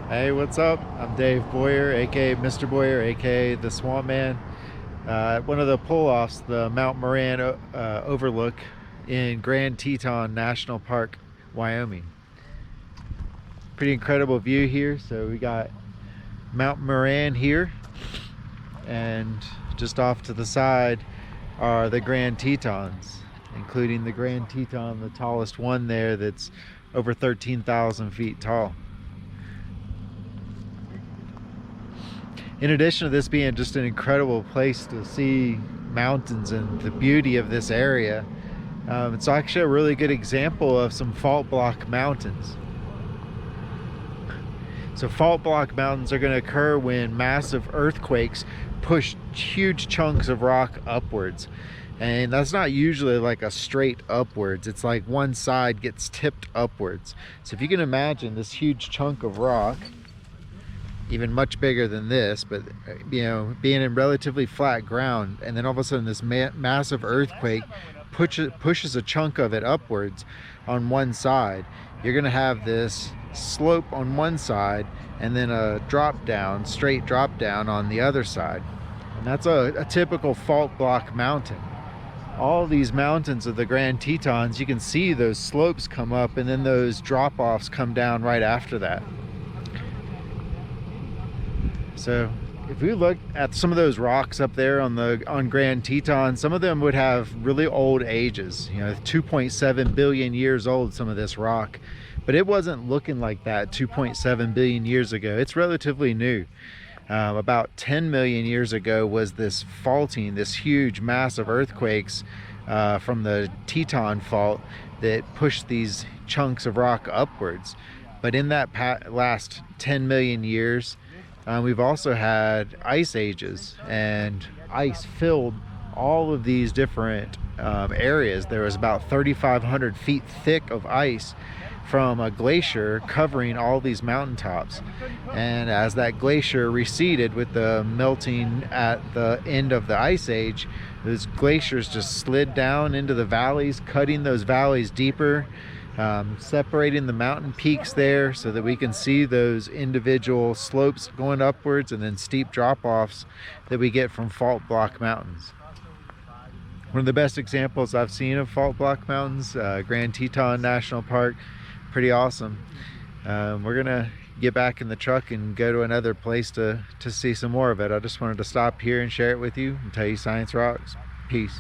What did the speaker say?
Hey, what's up? I'm Dave Boyer, aka Mr. Boyer, aka the Swamp Man. One of the pull-offs, the Mount Moran overlook in Grand Teton National Park, Wyoming. Pretty incredible view here. So we got Mount Moran here, and just off to the side are the Grand Tetons, including the Grand Teton, the tallest one there, that's over 13,000 feet tall. In addition to this being just an incredible place to see mountains and the beauty of this area, it's actually a really good example of some fault block mountains. So fault block mountains are going to occur when massive earthquakes push huge chunks of rock upwards. And that's not usually like a straight upwards. It's like one side gets tipped upwards. So if you can imagine this huge chunk of rock, even much bigger than this, but you know, being in relatively flat ground, and then all of a sudden this massive earthquake pushes a chunk of it upwards on one side, you're going to have this slope on one side and then a straight drop down on the other side. And that's a typical fault block mountain. All these mountains of the Grand Tetons, you can see those slopes come up and then those drop-offs come down right after that. So if we look at some of those rocks up there on Grand Teton, some of them would have really old ages, 2.7 billion years old, some of this rock. But it wasn't looking like that 2.7 billion years ago. It's relatively new. About 10 million years ago was this faulting, this huge massive earthquakes from the Teton fault that pushed these chunks of rock upwards. But in that last 10 million years, we've also had ice ages, and ice filled all of these different areas. There was about 3,500 feet thick of ice from a glacier covering all these mountaintops. And as that glacier receded with the melting at the end of the ice age, those glaciers just slid down into the valleys, cutting those valleys deeper, separating the mountain peaks there so that we can see those individual slopes going upwards and then steep drop-offs that we get from fault block mountains. One of the best examples I've seen of fault block mountains, Grand Teton National Park, pretty awesome. We're gonna get back in the truck and go to another place to see some more of it. I just wanted to stop here and share it with you and tell you science rocks. Peace.